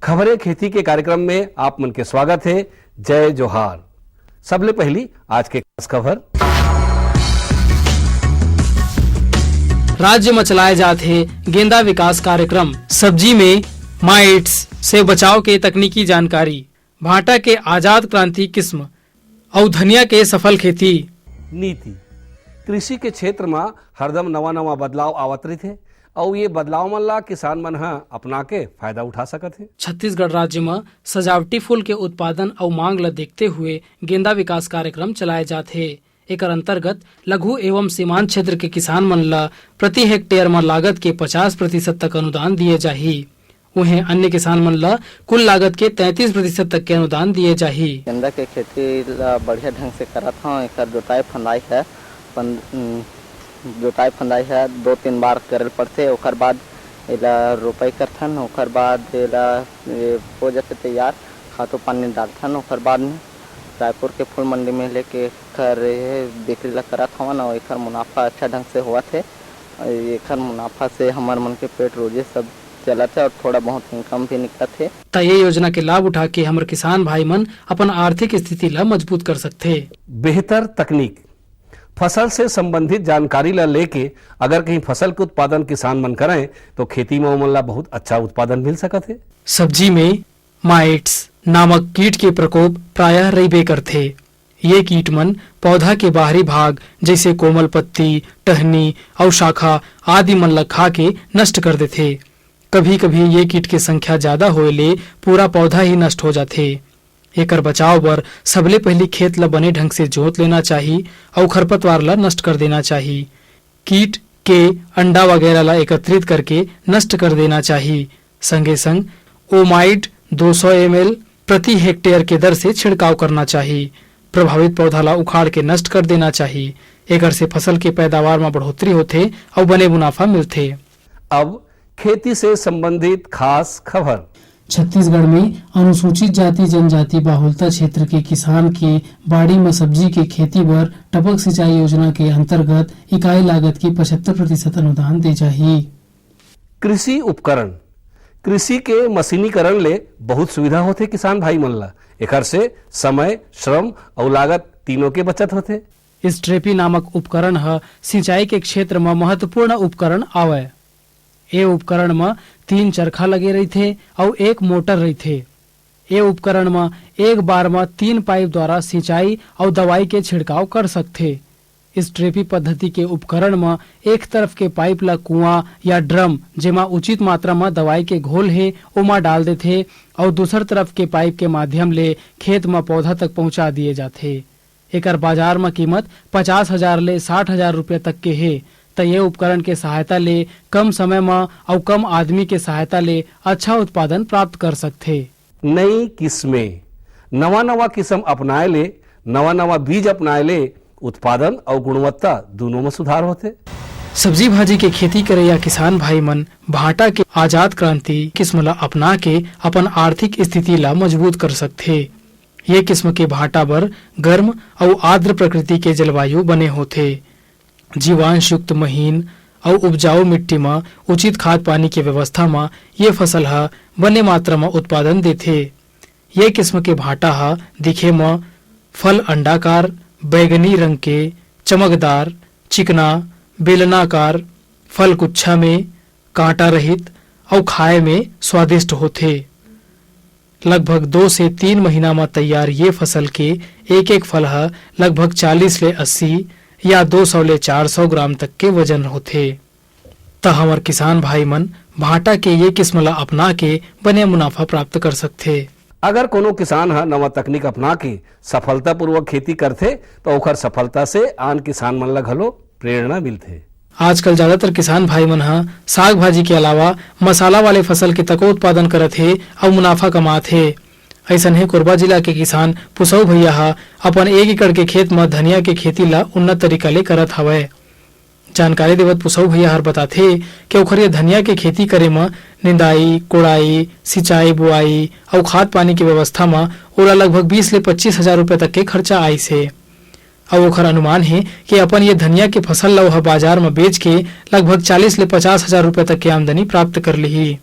खबरें खेती के कार्यक्रम में आप मन के स्वागत है। जय जोहार। सबले पहली आज के खास खबर। राज्य में चलाए जाते गेंदा विकास कार्यक्रम। सब्जी में माइट्स से बचाव के तकनीकी जानकारी। भाटा के आजाद क्रांति किस्म और धनिया के सफल खेती। नीति कृषि के क्षेत्र में हरदम नवा बदलाव आवत रही और ये बदलाव मन ला किसान मन ह अपना के फायदा उठा सकत है। छत्तीसगढ़ राज्य में सजावटी फूल के उत्पादन और मांग ला देखते हुए गेंदा विकास कार्यक्रम चलाए जाते। एकर अंतर्गत लघु एवं सीमांत क्षेत्र के किसान मन ला प्रति हेक्टेयर में लागत के 50% तक अनुदान दिए जाही। उन्हें अन्य किसान मन ला कुल लागत के 33% तक के अनुदान दिए जाही। गेंदा के खेती ला बढ़िया ढंग से करत हूँ। एकर जोताई फंदाई है 2-3 बार करल पड़ते। ओकर बाद एला रोपाई करथन। ओकर बाद एला हो जाते तैयार, खादो पानी डालथन। ओकर बाद में रायपुर के फूल मंडी में लेके कर बिक्री ला करत हवन और एकर मुनाफा अच्छा ढंग से हुआ थे। एकर मुनाफा से हमार मन के पेट रोजे सब चलत है और थोड़ा बहुत इनकम भी निकलत है। त ये योजना के लाभ उठा के हमारे किसान भाई मन अपन आर्थिक स्थिति ला मजबूत कर सकते। बेहतर तकनीक फसल से संबंधित जानकारी ला लेके अगर कहीं फसल के उत्पादन किसान मन करें तो खेती में उमन ला बहुत अच्छा उत्पादन मिल सकत है। सब्जी में माइट्स नामक कीट के प्रकोप प्रायः रहिबे करथे। ये कीट मन पौधा के बाहरी भाग जैसे कोमल पत्ती, टहनी और शाखा आदि मन ला खा के नष्ट कर देथे। कभी कभी ये कीट के संख्या ज्यादा होए ले पूरा पौधा ही नष्ट हो जाथे। एकर बचाव बर सबले पहली खेत ला बने ढंग से जोत लेना चाहिए और खरपतवार ला नष्ट कर देना चाहिए। कीट के अंडा वगैरह ला एकत्रित करके नष्ट कर देना चाहिए। संगे संग ओमाइड 200 ml प्रति हेक्टेयर के दर से छिड़काव करना चाहिए। प्रभावित पौधा ला उखाड़ के नष्ट कर देना चाहिए। एकर से फसल के पैदावार में बढ़ोतरी होथे और बने मुनाफा मिलथे। अब खेती से संबंधित खास खबर। छत्तीसगढ़ में अनुसूचित जाति जनजाति बाहुल्यता क्षेत्र के किसान के बाड़ी में सब्जी के खेती बर टपक सिंचाई योजना के अंतर्गत इकाई लागत की 75% अनुदान दे जाही। कृषि उपकरण कृषि के मशीनीकरण ले बहुत सुविधा होथे किसान भाई मन ला। एकर से समय, श्रम और लागत तीनों के बचत होथे। स्ट्रेपी नामक उपकरण ह सिंचाई के क्षेत्र में महत्वपूर्ण उपकरण आवे। ये उपकरण में 3 चरखा लगे रहते और 1 मोटर रहते। ये उपकरण में एक बार में 3 पाइप द्वारा सिंचाई और दवाई के छिड़काव कर सकते। इस ट्रेपी पद्धति के उपकरण में एक तरफ के पाइप ला कुआं या ड्रम जेमा उचित मात्रा में दवाई के घोल है ओमा डाल देते और दूसर तरफ के पाइप के माध्यम ले खेत में पौधा तक पहुंचा दिए जाते। एकर बाजार में कीमत 50,000 ले 60,000 रुपये तक के है। तो ये उपकरण के सहायता ले कम समय में और कम आदमी के सहायता ले अच्छा उत्पादन प्राप्त कर सकते। नई किस्में नवा किस्म अपनाए ले, नवा बीज अपनाए ले उत्पादन और गुणवत्ता दोनों में सुधार होते। सब्जी भाजी के खेती करे या किसान भाई मन भाटा के आजाद क्रांति किस्म ला अपना के अपन आर्थिक स्थिति ला मजबूत कर सकते। ये किस्म के भाटा बर गर्म और आर्द्र प्रकृति के जलवायु बने होते। जीवांश युक्त महीन और उपजाऊ मिट्टी में उचित खाद पानी के व्यवस्था में ये फसल हा बने मात्रा में उत्पादन देथे। ये किस्म के भाटा हा दिखे में फल अंडाकार, बैगनी रंग के, चमकदार, चिकना, बेलनाकार, फल गुच्छा में, कांटा रहित और खाए में स्वादिष्ट होथे। लगभग 2 से 3 महीना में तैयार ये फसल के एक फल हा लगभग 40 ले 80 या 200 ले 400 ग्राम तक के वजन होथे। त हमर किसान भाई मन भाटा के ये किस्म ला अपना के बने मुनाफा प्राप्त कर सकथे। अगर कोनो किसान ह नवा तकनीक अपना के सफलतापूर्वक खेती करथे तो ओकर सफलता से आन किसान मन ला घलो प्रेरणा मिलथे। आजकल ज्यादातर किसान भाई मन ह साग भाजी के अलावा मसाला वाले फसल के तको उत्पादन करत हे और मुनाफा कमात हे। ऐसन है कोरबा जिला के किसान पुसौ भैया हा अपन 1 एकड़ के खेत में धनिया के खेती ला उन्नत तरीका ले करत हवय। जानकारी देवत पुसौ भैया हर बताथे कि ओखर ये धनिया के खेती करे में निंदाई, कोड़ाई, सिंचाई, बुआई और खाद पानी की व्यवस्था में ओला लगभग 20 ले 25,000 रुपए तक के खर्चा आई से। और ओखर अनुमान है कि अपन ये धनिया के फसल ला वह बाजार में बेच के लगभग 40 ले 50,000 रुपए तक की आमदनी प्राप्त कर ली।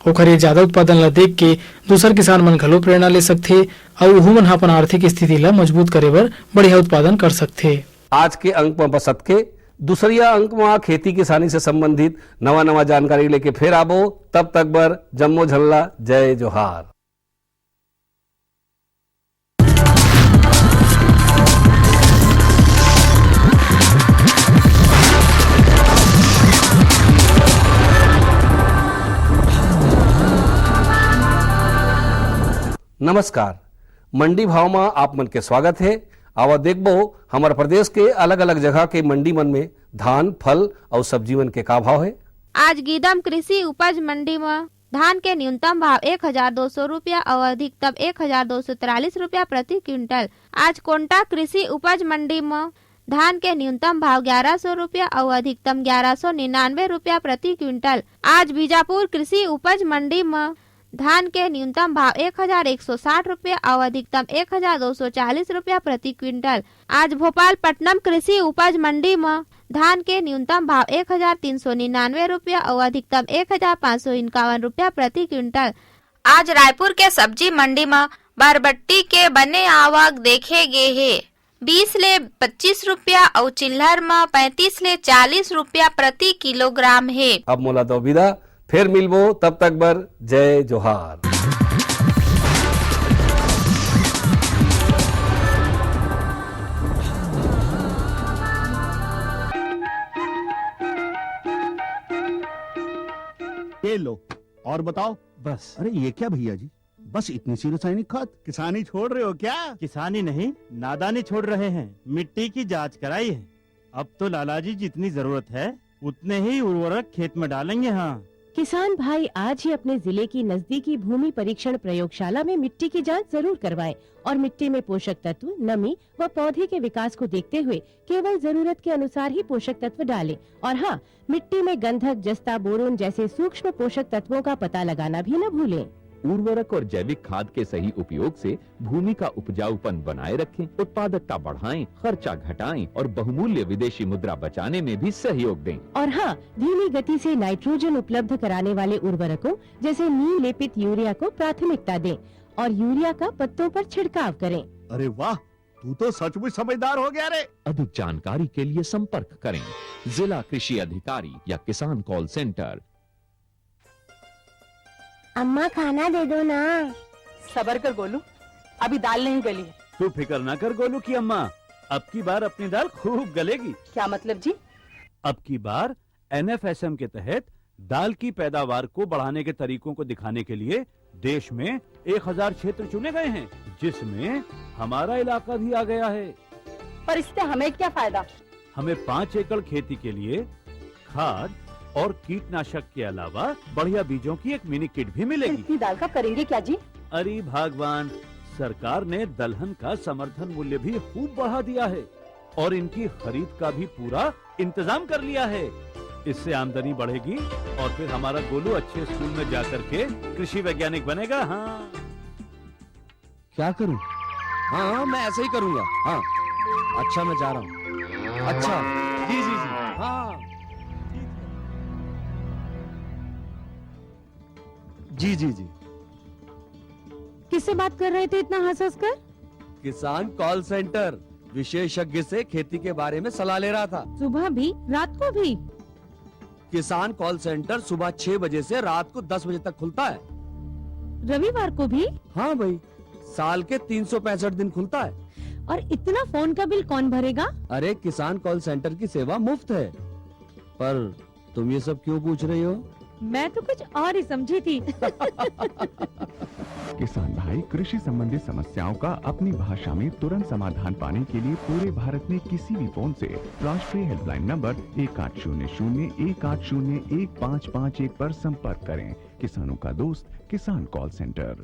ओखर ये ज्यादा उत्पादन ला देख के दूसर किसान मन घलो प्रेरणा ले सकथे और वहू मन अपन आर्थिक स्थिति ला मजबूत करे बर बढ़िया उत्पादन कर सकथे। आज के अंक में बसत के दूसरिया अंक में खेती किसानी से संबंधित नवा नवा जानकारी लेके फिर आबो। तब तक बर जम्मो झल्ला जय जोहार। नमस्कार, मंडी भाव में आप मन के स्वागत है। आवा देखबो हमारे प्रदेश के अलग अलग जगह के मंडी मन में धान, फल और सब्जी मन के का भाव है। आज गीदम कृषि उपज मंडी में धान के न्यूनतम भाव 1200 रुपया और अधिकतम 1243 रुपया प्रति क्विंटल। आज कोंटा कृषि उपज मंडी में धान के न्यूनतम भाव 1100 रुपया और अधिकतम 1199 रुपया प्रति क्विंटल। आज बीजापुर कृषि उपज मंडी में धान के न्यूनतम भाव 1160 रुपया और अधिकतम 1240 रुपया प्रति क्विंटल। आज भोपाल पट्टनम कृषि उपज मंडी में धान के न्यूनतम भाव 1399 रुपया और अधिकतम 1551 रुपया प्रति क्विंटल। आज रायपुर के सब्जी मंडी में बरबट्टी के बने आवक देखे गे हे 20 ले 25 रुपया और चिल्हर में 35 ले 40 रुपया प्रति किलोग्राम है। अब मोला दो विदा, फिर मिलबो, तब तक बर जय जोहार। ये लो और बताओ। बस। अरे ये क्या भैया जी, बस इतनी सी रासायनिक खाद? किसानी छोड़ रहे हो क्या? किसानी नहीं, नादानी छोड़ रहे हैं। मिट्टी की जांच कराई है। अब तो लालाजी जितनी जरूरत है उतने ही उर्वरक खेत में डालेंगे। हाँ, किसान भाई आज ही अपने जिले की नजदीकी भूमि परीक्षण प्रयोगशाला में मिट्टी की जांच जरूर करवाएं और मिट्टी में पोषक तत्व, नमी व पौधे के विकास को देखते हुए केवल जरूरत के अनुसार ही पोषक तत्व डालें। और हाँ, मिट्टी में गंधक, जस्ता, बोरोन जैसे सूक्ष्म पोषक तत्वों का पता लगाना भी न भूलें। उर्वरक और जैविक खाद के सही उपयोग से भूमि का उपजाऊपन बनाए रखें, उत्पादकता बढ़ाएं, खर्चा घटाएं और बहुमूल्य विदेशी मुद्रा बचाने में भी सहयोग दें। और हाँ, धीमी गति से नाइट्रोजन उपलब्ध कराने वाले उर्वरकों जैसे नीम लेपित यूरिया को प्राथमिकता दें और यूरिया का पत्तों पर छिड़काव करें। अरे वाह, तू तो सचमुच समझदार हो गया रे। अधिक जानकारी के लिए संपर्क करें जिला कृषि अधिकारी या किसान कॉल सेंटर। अम्मा खाना दे दो ना। सबर कर गोलू, अभी दाल नहीं गली है। तू फिक्र ना कर गोलू की अम्मा, अब की बार अपनी दाल खूब गलेगी। क्या मतलब जी? अब की बार NFSM के तहत दाल की पैदावार को बढ़ाने के तरीकों को दिखाने के लिए देश में 1000 क्षेत्र चुने गए हैं, जिसमें हमारा इलाका भी आ गया है। पर इससे हमें क्या फायदा? हमें 5 एकड़ खेती के लिए खाद और कीटनाशक के अलावा बढ़िया बीजों की एक मिनी किट भी मिलेगी। इतनी दाल का करेंगे क्या जी? अरे भगवान, सरकार ने दलहन का समर्थन मूल्य भी खूब बढ़ा दिया है और इनकी खरीद का भी पूरा इंतजाम कर लिया है। इससे आमदनी बढ़ेगी और फिर हमारा गोलू अच्छे स्कूल में जाकर के कृषि वैज्ञानिक बनेगा। हाँ, क्या करूं? हाँ, मैं ऐसे ही करूंगा। हाँ, अच्छा, मैं जा रहा हूँ। अच्छा, जी जी जी, हाँ, जी जी जी। किससे बात कर रहे थे इतना हंस कर? किसान कॉल सेंटर, विशेषज्ञ से खेती के बारे में सलाह ले रहा था। सुबह भी, रात को भी? किसान कॉल सेंटर सुबह 6 बजे से रात को 10 बजे तक खुलता है। रविवार को भी? हाँ भाई, साल के 365 दिन खुलता है। और इतना फोन का बिल कौन भरेगा? अरे, किसान कॉल सेंटर की सेवा मुफ्त है। पर तुम ये सब क्यों पूछ रही हो? मैं तो कुछ और ही समझी थी। किसान भाई कृषि संबंधी समस्याओं का अपनी भाषा में तुरंत समाधान पाने के लिए पूरे भारत में किसी भी फोन से राष्ट्रीय हेल्पलाइन नंबर 1800-1801-551 पर संपर्क करें। किसानों का दोस्त किसान कॉल सेंटर।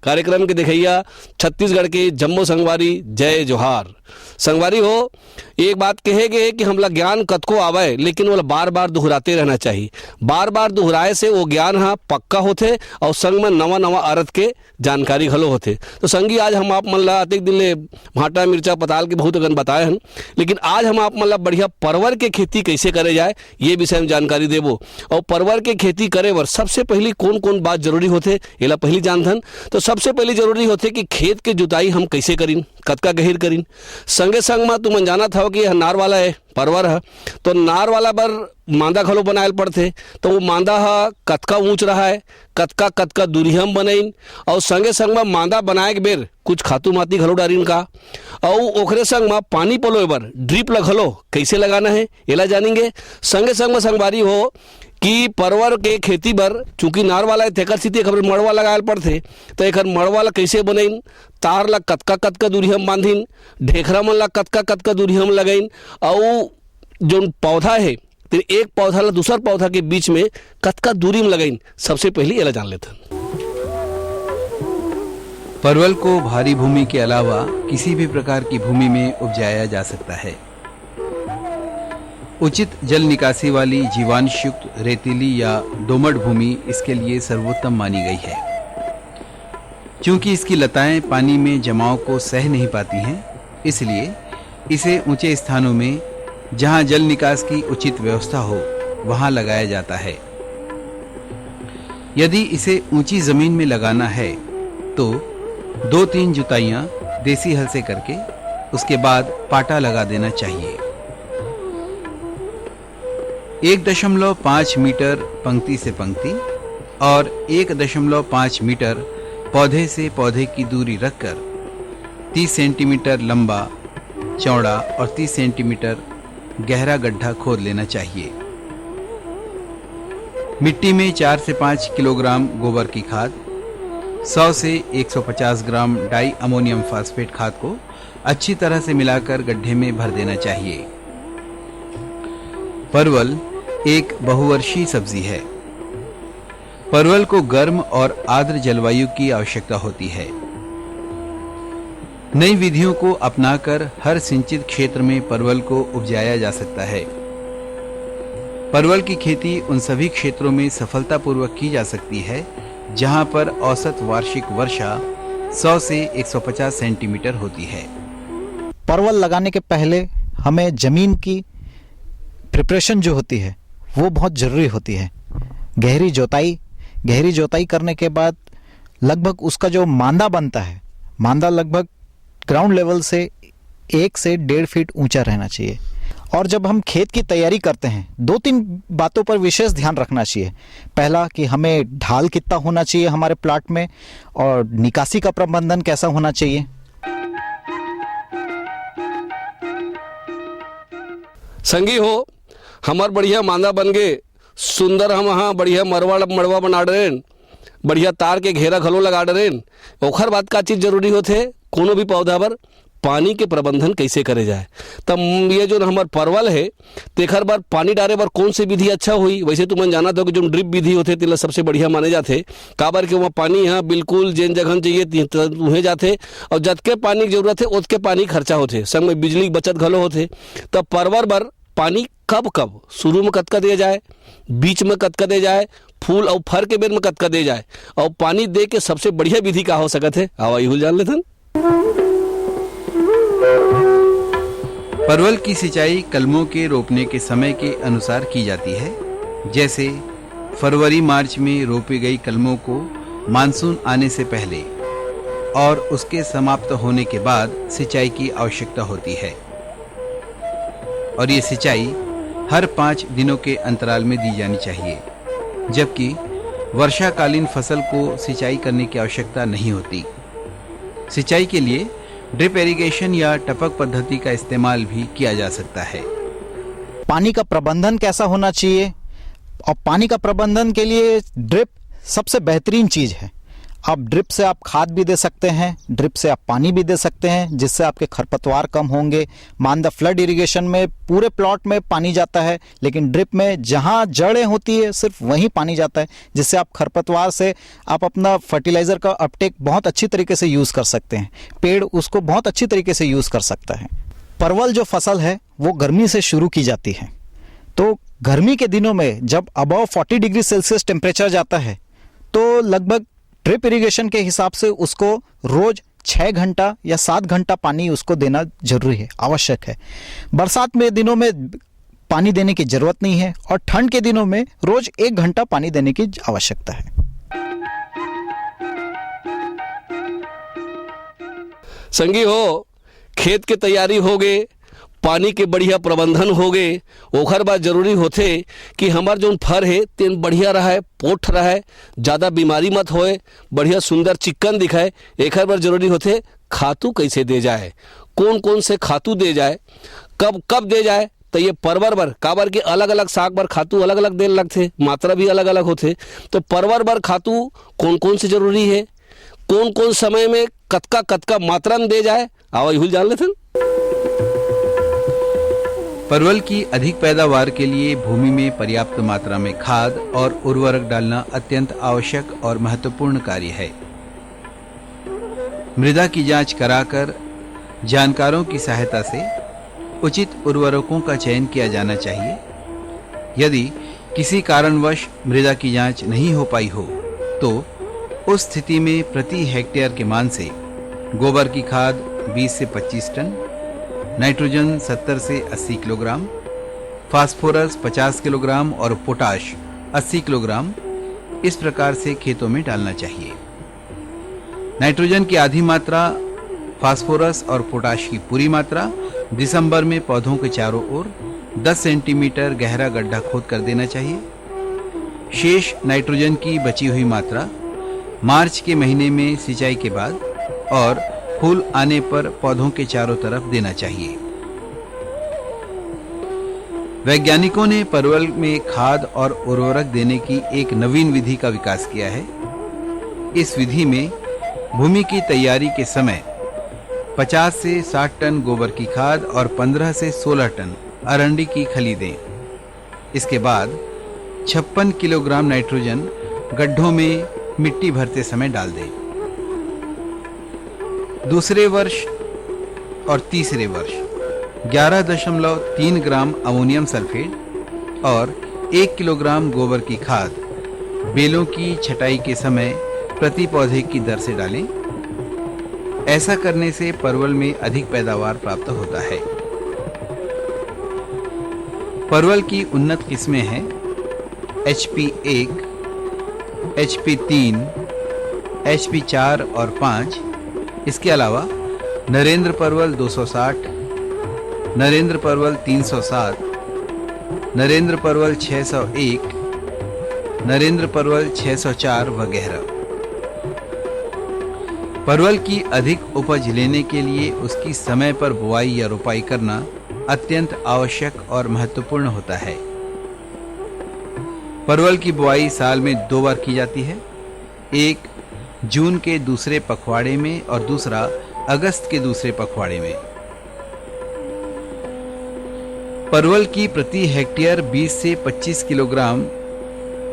कार्यक्रम के देखिया छत्तीसगढ़ के जम्मू संगवारी जय जोहार। संगवारी हो, एक बात कहेगे कि हमला ज्ञान कतको आवे लेकिन वो बार बार दोहराते रहना चाहिए। बार बार दोहराए से वो ज्ञान हाँ पक्का होते और संग में नवा नवा अर्थ के जानकारी घलो होते। तो संगी आज हम आप मन ला अतेक दिन ले भाटा मिर्चा पताल के बहुत अगन बताए हैं, लेकिन आज हम आप मन ला बढ़िया परवर के खेती कैसे करे जाए ये विषय में जानकारी देबो। और परवर के खेती करे बर सबसे पहली कौन कौन बात जरूरी होते एला पहली जानथन। तो सबसे पहली जरूरी होते कि खेत के जुताई हम कैसे करीन, कतका गहीर करीन। संगे संग में तुम जाना था कि यह नार वाला है परवर है, तो नार वाला बर मांदा घलो बनाए पड़ते। तो वो मांदा है कतका ऊंच रहा है, कतका कतका दूरी हम बनाइन, और संगे संग में मांदा बनाए के बेर कुछ खातू माती घलो डारीन का, और ओखरे संग में पानी पलोए बर ड्रिप लगलो कैसे लगाना है एला जानेंगे। संगे संग में संगवारी हो कि परवर के खेती बर चूंकि नार वाला है तेकर सीधे खबर मड़वा लगाए पड़ते, तो एक मड़वा ला कैसे बनाइन, तार ला कतका कतका दूरी हम बांधिन, ढेखरा मन ला कतका कतका दूरी हम लगाइन, और जो पौधा है तो एक पौधा ला दूसर पौधा के बीच में कतका दूरी में लगाइन, सबसे पहले एला जान लेते। परवल को भारी भूमि के अलावा किसी भी प्रकार की भूमि में उपजाया जा सकता है। उचित जल निकासी वाली जीवांशयुक्त रेतीली या दोमट भूमि इसके लिए सर्वोत्तम मानी गई है। क्योंकि इसकी लताएं पानी में जमाव को सह नहीं पाती हैं, इसलिए इसे ऊंचे स्थानों में जहां जल निकास की उचित व्यवस्था हो वहां लगाया जाता है। यदि इसे ऊंची जमीन में लगाना है तो 2-3 जुताइयां देसी हल से करके उसके बाद पाटा लगा देना चाहिए। 1.5 मीटर पंक्ति से पंक्ति और 1.5 मीटर पौधे से पौधे की दूरी रखकर 30 सेंटीमीटर लंबा चौड़ा और 30 सेंटीमीटर गहरा गड्ढा खोद लेना चाहिए। मिट्टी में 4 से 5 किलोग्राम गोबर की खाद, 100 से 150 ग्राम डाई अमोनियम फास्फेट खाद को अच्छी तरह से मिलाकर गड्ढे में भर देना चाहिए। परवल एक बहुवर्षीय सब्जी है। परवल को गर्म और आर्द्र जलवायु की आवश्यकता होती है। नई विधियों को अपनाकर हर सिंचित क्षेत्र में परवल को उपजाया जा सकता है। परवल की खेती उन सभी क्षेत्रों में सफलतापूर्वक की जा सकती है जहां पर औसत वार्षिक वर्षा 100 से 150 सेंटीमीटर होती है। परवल लगाने के पहले हमें जमीन की प्रिपरेशन जो होती है वो बहुत जरूरी होती है। गहरी जोताई करने के बाद लगभग उसका जो मांदा बनता है, मांदा लगभग ग्राउंड लेवल से 1 से 1.5 फीट ऊंचा रहना चाहिए। और जब हम खेत की तैयारी करते हैं 2-3 बातों पर विशेष ध्यान रखना चाहिए। पहला कि हमें ढाल कितना होना चाहिए हमारे प्लाट में, और निकासी का प्रबंधन कैसा होना चाहिए। संगी हो, हमार बढ़िया मांदा बन गए, सुंदर हम हाँ बढ़िया मड़वा बना डरेन, बढ़िया तार के घेरा घलो लगा डरेन। ओखर बात का चीज जरूरी होते कोनो भी पौधा पर पानी के प्रबंधन कैसे करे जाए। तब ये जो हमार परवल है तेखर बार पानी डाले बार कौन सी विधि अच्छा हुई। वैसे तुम जाना था कि जो ड्रिप विधि होते तेला सबसे बढ़िया माने जाते, काबर के वहाँ पानी यहाँ बिल्कुल जेन जगह चाहिए उहे जाते, और जतके पानी की जरूरत है उतके पानी खर्चा होते, संग में बिजली की बचत घलो होते। तब परवल बर पानी कब शुरू में कतका दे जाए, बीच में कतका दे जाए, फूल और फर के बेर में कतका दे जाए, और पानी दे के सबसे बढ़िया विधि का हो सकत है आवा यही जान लेथन। परवल की सिंचाई कलमों के रोपने के समय के अनुसार की जाती है। जैसे फरवरी मार्च में रोपी गई कलमों को मानसून आने से पहले और उसके समाप्त होने के बाद सिंचाई की आवश्यकता होती है, और ये सिंचाई हर 5 दिनों के अंतराल में दी जानी चाहिए। जबकि वर्षाकालीन फसल को सिंचाई करने की आवश्यकता नहीं होती। सिंचाई के लिए ड्रिप इरिगेशन या टपक पद्धति का इस्तेमाल भी किया जा सकता है। पानी का प्रबंधन कैसा होना चाहिए, और पानी का प्रबंधन के लिए ड्रिप सबसे बेहतरीन चीज़ है। आप ड्रिप से आप खाद भी दे सकते हैं, ड्रिप से आप पानी भी दे सकते हैं, जिससे आपके खरपतवार कम होंगे। मान द फ्लड इरिगेशन में पूरे प्लॉट में पानी जाता है, लेकिन ड्रिप में जहां जड़ें होती है सिर्फ वहीं पानी जाता है, जिससे आप खरपतवार से आप अपना फर्टिलाइजर का अपटेक बहुत अच्छी तरीके से यूज कर सकते हैं। पेड़ उसको बहुत अच्छी तरीके से यूज कर सकता है। परवल जो फसल है वो गर्मी से शुरू की जाती है, तो गर्मी के दिनों में जब अबव 40 डिग्री सेल्सियस टेम्परेचर जाता है तो लगभग ड्रिप इरिगेशन के हिसाब से उसको रोज 6 घंटा या 7 घंटा पानी उसको देना जरूरी है, आवश्यक है। बरसात में दिनों में पानी देने की जरूरत नहीं है और ठंड के दिनों में रोज 1 घंटा पानी देने की आवश्यकता है। संगी हो, खेत के तैयारी हो गए, पानी के बढ़िया प्रबंधन हो गए, ओखर बाद जरूरी होते कि हमार जो फर है तेन बढ़िया रहा है, पोठ रहा है, ज़्यादा बीमारी मत होए, बढ़िया सुंदर चिक्कन दिखाए। एखर बार जरूरी होते खातू कैसे दे जाए, कौन कौन से खातू दे जाए, कब कब दे जाए। तो ये परवर बर काबर के अलग अलग साग बर खातू अलग अलग देने लगते, मात्रा भी अलग अलग होते। तो परवर बर खातू कौन कौन से जरूरी है, कौन कौन समय में कतका कतका मात्रा में दे जाए, आवा यही जान लेते। परवल की अधिक पैदावार के लिए भूमि में पर्याप्त मात्रा में खाद और उर्वरक डालना अत्यंत आवश्यक और महत्वपूर्ण कार्य है। मृदा की जांच कराकर जानकारों की सहायता से उचित उर्वरकों का चयन किया जाना चाहिए। यदि किसी कारणवश मृदा की जांच नहीं हो पाई हो तो उस स्थिति में प्रति हेक्टेयर के मान से गोबर की खाद 20 से 25 टन, नाइट्रोजन 70 से 80 किलोग्राम, फास्फोरस 50 किलोग्राम और पोटाश 80 किलोग्राम इस प्रकार से खेतों में डालना चाहिए। नाइट्रोजन की आधी मात्रा, फास्फोरस और पोटाश की पूरी मात्रा दिसंबर में पौधों के चारों ओर 10 सेंटीमीटर गहरा गड्ढा खोद कर देना चाहिए। शेष नाइट्रोजन की बची हुई मात्रा मार्च के महीने में सिंचाई के बाद और फूल आने पर पौधों के चारों तरफ देना चाहिए। वैज्ञानिकों ने परवल में खाद और उर्वरक देने की एक नवीन विधि का विकास किया है। इस विधि में भूमि की तैयारी के समय 50 से 60 टन गोबर की खाद और 15 से 16 टन अरंडी की खली दें। इसके बाद 56 किलोग्राम नाइट्रोजन गड्ढों में मिट्टी भरते समय डाल दें। दूसरे वर्ष और तीसरे वर्ष 11.3 ग्राम अमोनियम सल्फेट और 1 किलोग्राम गोबर की खाद बेलों की छटाई के समय प्रति पौधे की दर से डालें। ऐसा करने से परवल में अधिक पैदावार प्राप्त होता है। परवल की उन्नत किस्में हैं HP1, HP3, HP4 और 5। इसके अलावा नरेंद्र परवल 260, नरेंद्र परवल 307, नरेंद्र परवल 601, नरेंद्र परवल 604 वगैरह। परवल की अधिक उपज लेने के लिए उसकी समय पर बुआई या रोपाई करना अत्यंत आवश्यक और महत्वपूर्ण होता है। परवल की बुआई साल में 2 बार की जाती है, एक जून के दूसरे पखवाड़े में और दूसरा अगस्त के दूसरे पखवाड़े में। परवल की प्रति हेक्टेयर 20 से 25 किलोग्राम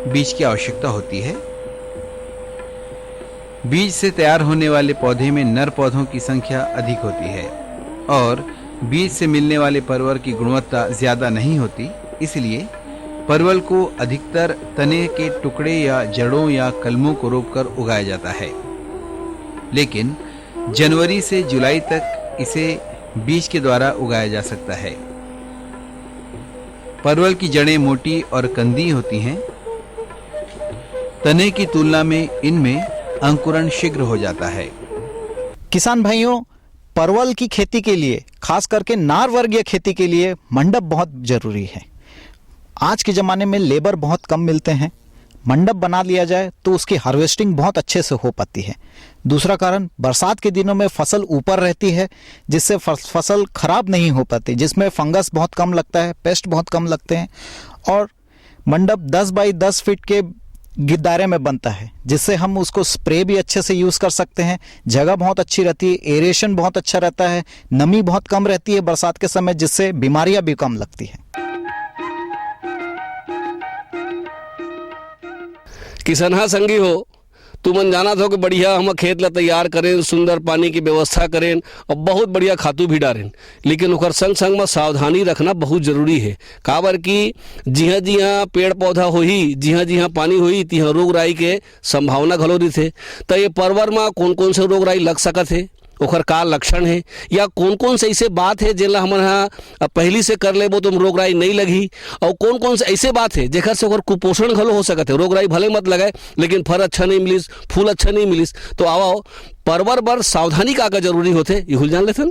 बीज की आवश्यकता होती है। बीज से तैयार होने वाले पौधे में नर पौधों की संख्या अधिक होती है और बीज से मिलने वाले परवल की गुणवत्ता ज्यादा नहीं होती, इसलिए परवल को अधिकतर तने के टुकड़े या जड़ों या कलमों को रोपकर उगाया जाता है, लेकिन जनवरी से जुलाई तक इसे बीज के द्वारा उगाया जा सकता है। परवल की जड़ें मोटी और कंदी होती हैं। तने की तुलना में इनमें अंकुरण शीघ्र हो जाता है। किसान भाइयों, परवल की खेती के लिए, खास करके नार वर्गीय खेती के लिए मंडप बहुत जरूरी है। आज के ज़माने में लेबर बहुत कम मिलते हैं। मंडप बना लिया जाए तो उसकी हार्वेस्टिंग बहुत अच्छे से हो पाती है। दूसरा कारण, बरसात के दिनों में फसल ऊपर रहती है, जिससे फसल खराब नहीं हो पाती, जिसमें फंगस बहुत कम लगता है, पेस्ट बहुत कम लगते हैं। और मंडप 10 बाई 10 फीट के दायरे में बनता है, जिससे हम उसको स्प्रे भी अच्छे से यूज कर सकते हैं। जगह बहुत अच्छी रहती है, एरेशन बहुत अच्छा रहता है, नमी बहुत कम रहती है बरसात के समय, जिससे बीमारियां भी कम लगती है। किसनहा संगी हो, तुमन जाना था कि बढ़िया हम खेत ला तैयार करें, सुंदर पानी की व्यवस्था करें और बहुत बढ़िया खातू भी डालें, लेकिन ओकर संग संग में सावधानी रखना बहुत जरूरी है। काबर कि जिहाँ जिहाँ पेड़ पौधा होही, जिहाँ जिहाँ पानी होही, तिहाँ रोग राई के संभावना घलो रही। तो ये परवर में कौन कौन से रोग राई लग सकत है, ओकर का लक्षण है, या कौन कौन से ऐसे बात है जेला हमन हा पहली से कर लेबो तो रोग राई नहीं लगी, और कौन कौन से ऐसे बात है जेकर से ओकर कुपोषण घलो हो सकत है। रोग राई भले मत लगाए लेकिन फल अच्छा नहीं मिलिस, फूल अच्छा नहीं मिलिस, तो आओ परवर बर सावधानी का जरूरी होते ये जान लेथन।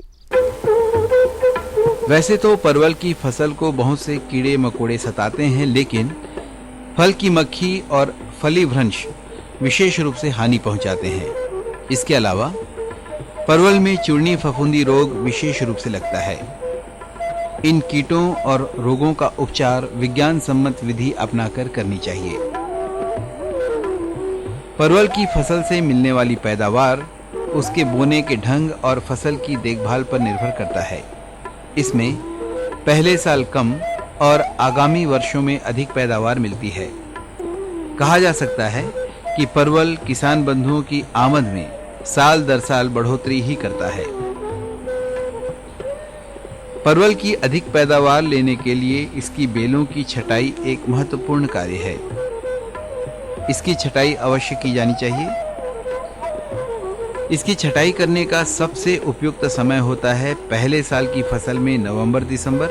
वैसे तो परवल की फसल को बहुत से कीड़े मकोड़े सताते हैं, लेकिन फल की मक्खी और फली भ्रंश विशेष रूप से हानि पहुंचाते हैं। इसके अलावा परवल में चूर्णी फफूंदी रोग विशेष रूप से लगता है। इन कीटों और रोगों का उपचार विज्ञान सम्मत विधि अपनाकर करनी चाहिए। परवल की फसल से मिलने वाली पैदावार उसके बोने के ढंग और फसल की देखभाल पर निर्भर करता है। इसमें पहले साल कम और आगामी वर्षों में अधिक पैदावार मिलती है। कहा जा सकता है कि परवल किसान बंधुओं की आमद में साल दर साल बढ़ोतरी ही करता है। परवल की अधिक पैदावार लेने के लिए इसकी बेलों की छटाई एक महत्वपूर्ण कार्य है। इसकी छटाई अवश्य की जानी चाहिए। इसकी छटाई करने का सबसे उपयुक्त समय होता है पहले साल की फसल में नवंबर दिसंबर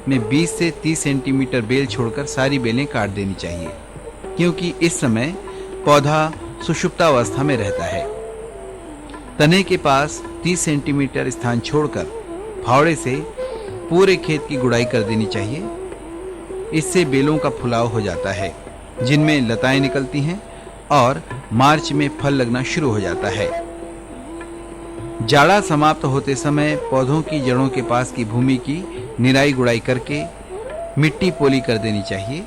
में 20 से 30 सेंटीमीटर बेल छोड़कर सारी बेलें काट देनी चाहिए, क्योंकि इस समय पौधा सुषुप्तावस्था में रहता है। तने के पास 30 सेंटीमीटर स्थान छोड़कर फावड़े से पूरे खेत की गुड़ाई कर देनी चाहिए। इससे बेलों का फुलाव हो जाता है, जिनमें लताएं निकलती हैं और मार्च में फल लगना शुरू हो जाता है। जाड़ा समाप्त होते समय पौधों की जड़ों के पास की भूमि की निराई गुड़ाई करके मिट्टी पोली कर देनी चाहिए।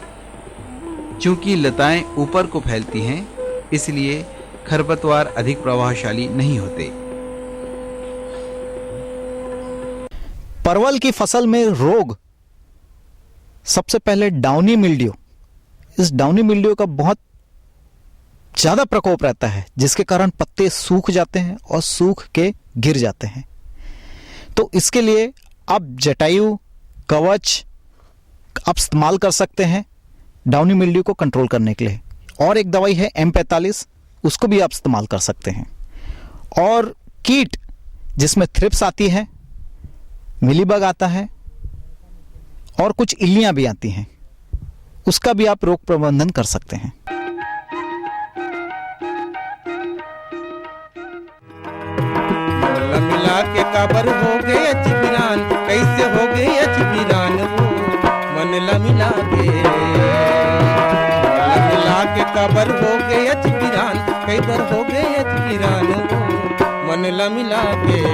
चूंकि लताएं ऊपर को फैलती हैं, इसलिए खरपतवार अधिक प्रभावशाली नहीं होते। परवल की फसल में रोग सबसे पहले डाउनी मिल्ड्यू। इस डाउनी मिल्ड्यू का बहुत ज्यादा प्रकोप रहता है, जिसके कारण पत्ते सूख जाते हैं और सूख के गिर जाते हैं। तो इसके लिए आप जटायु कवच आप इस्तेमाल कर सकते हैं डाउनी मिल्ड्यू को कंट्रोल करने के लिए। और एक दवाई है M45, उसको भी आप इस्तेमाल कर सकते हैं। और कीट जिसमें थ्रिप्स आती है, मिलीबग आता है और कुछ इल्लियां भी आती हैं, उसका भी आप रोग प्रबंधन कर सकते हैं। मिला के काबर हो गए चिबिरान, कैसे हो गए चिबिरान वो मन ला मिला के काबर हो गए चिबिरान, कई बार हो गए चिबिरान वो मन ला मिला के।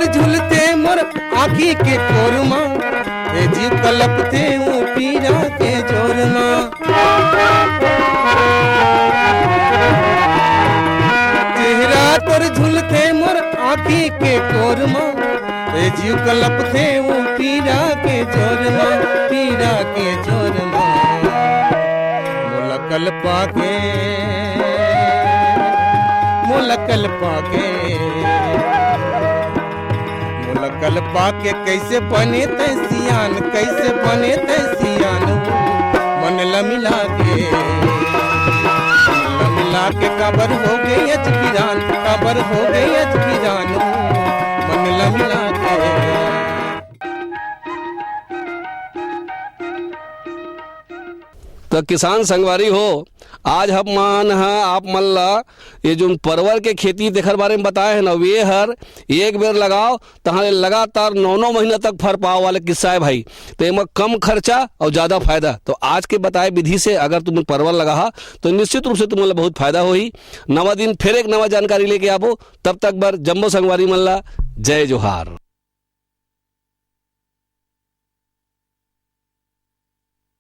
झुलते मोर आँखी के कोरमा, ए जीव कलपते हूँ पीरा के जोरमा। चेहरा तोर झुलते मोर आँखी के कोरमा, ए जीव कलपते हूँ पीरा के जोरमा, पीरा के जोरमा। मोलकल पाके मोलकल पाके कल पाके कैसे बने तै सियान, कैसे बने तै सियान मन ला मिला के काबर हो गए अजगिरान, काबर हो गए अजगिरान मन ला मिला के। तो किसान संगवारी हो, आज हम मान आप मन ला ये जो परवल के खेती देकर बारे में बताए हैं ना, वे हर एक बेर लगाओ तहाँ लगातार 9 महीना तक फर पाओ वाले किस्सा है भाई। तो इसमें कम खर्चा और ज़्यादा फायदा। तो आज के बताए विधि से अगर तुम परवल लगा तो निश्चित रूप से तुम्हें बहुत फायदा हो ही। नवा दिन फिर एक नवा जानकारी लेके आवो, तब तक बर जम्बो संगवारी मन ला जय जोहार।